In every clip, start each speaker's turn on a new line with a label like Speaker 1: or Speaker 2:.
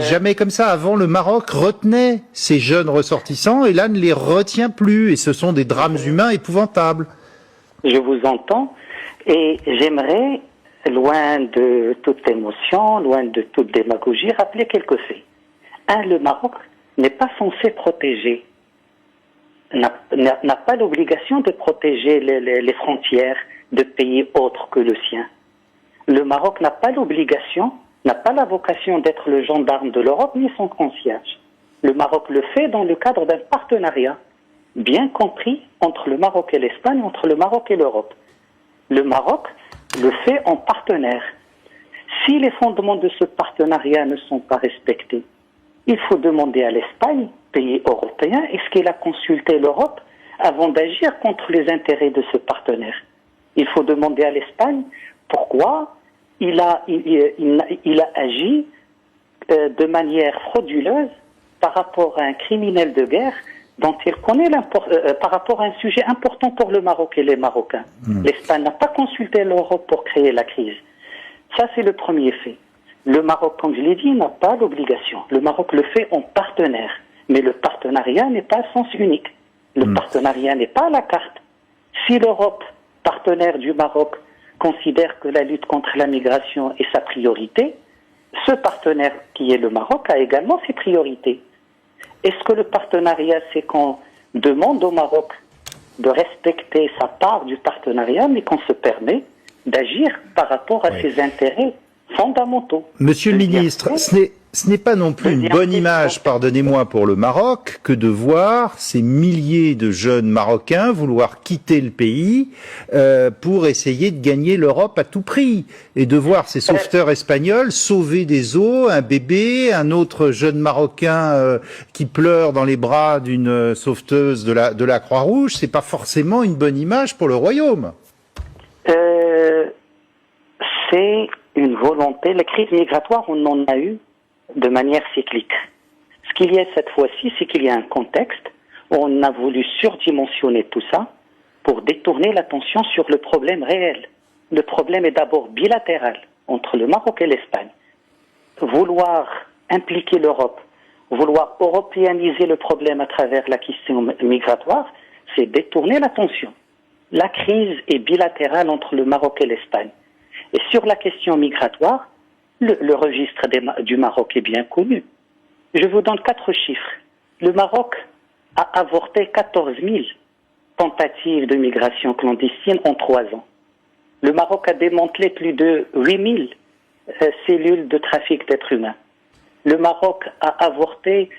Speaker 1: Jamais comme ça. Avant, le Maroc retenait ces jeunes ressortissants et là ne les retient plus. Et ce sont des drames humains épouvantables.
Speaker 2: Je vous entends et j'aimerais, loin de toute émotion, loin de toute démagogie, rappeler quelques faits. Le Maroc n'est pas censé protéger, n'a pas l'obligation de protéger les frontières de pays autres que le sien. Le Maroc n'a pas l'obligation, n'a pas la vocation d'être le gendarme de l'Europe ni son concierge. Le Maroc le fait dans le cadre d'un partenariat bien compris entre le Maroc et l'Espagne, entre le Maroc et l'Europe. Le Maroc le fait en partenaire. Si les fondements de ce partenariat ne sont pas respectés, il faut demander à l'Espagne, pays européen, est-ce qu'il a consulté l'Europe avant d'agir contre les intérêts de ce partenaire. Il faut demander à l'Espagne pourquoi il a agi de manière frauduleuse par rapport à un criminel de guerre dont il connaît par rapport à un sujet important pour le Maroc et les Marocains. L'Espagne n'a pas consulté l'Europe pour créer la crise. Ça, c'est le premier fait. Le Maroc, comme je l'ai dit, n'a pas l'obligation. Le Maroc le fait en partenaire. Mais le partenariat n'est pas à sens unique. Le partenariat n'est pas à la carte. Si l'Europe, partenaire du Maroc, considère que la lutte contre la migration est sa priorité, ce partenaire qui est le Maroc a également ses priorités. Est-ce que le partenariat, c'est qu'on demande au Maroc de respecter sa part du partenariat, mais qu'on se permet d'agir par rapport à ses intérêts fondamentaux?
Speaker 1: Monsieur le ministre, ce n'est pas non plus une bonne image, pardonnez-moi, pour le Maroc, que de voir ces milliers de jeunes Marocains vouloir quitter le pays pour essayer de gagner l'Europe à tout prix, et de voir ces sauveteurs espagnols sauver des eaux, un bébé, un autre jeune Marocain qui pleure dans les bras d'une sauveteuse de la Croix-Rouge. C'est pas forcément une bonne image pour le Royaume.
Speaker 2: C'est une volonté. La crise migratoire, on en a eu de manière cyclique. Ce qu'il y a cette fois-ci, c'est qu'il y a un contexte où on a voulu surdimensionner tout ça pour détourner l'attention sur le problème réel. Le problème est d'abord bilatéral entre le Maroc et l'Espagne. Vouloir impliquer l'Europe, vouloir européaniser le problème à travers la question migratoire, c'est détourner l'attention. La crise est bilatérale entre le Maroc et l'Espagne. Et sur la question migratoire, le registre du Maroc est bien connu. Je vous donne 4 chiffres. Le Maroc a avorté 14 000 tentatives de migration clandestine en 3 ans. Le Maroc a démantelé plus de 8 000 cellules de trafic d'êtres humains. Le Maroc a avorté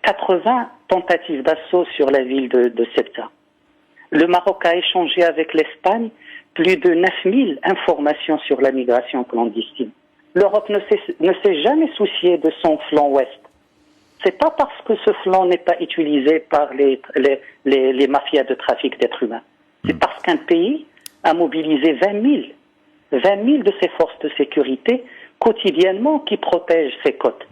Speaker 2: 80 tentatives d'assaut sur la ville de Ceuta. Le Maroc a échangé avec l'Espagne plus de 9 000 informations sur la migration clandestine. L'Europe ne s'est jamais souciée de son flanc ouest. C'est pas parce que ce flanc n'est pas utilisé par les mafias de trafic d'êtres humains. C'est parce qu'un pays a mobilisé 20 000 de ses forces de sécurité quotidiennement qui protègent ses côtes.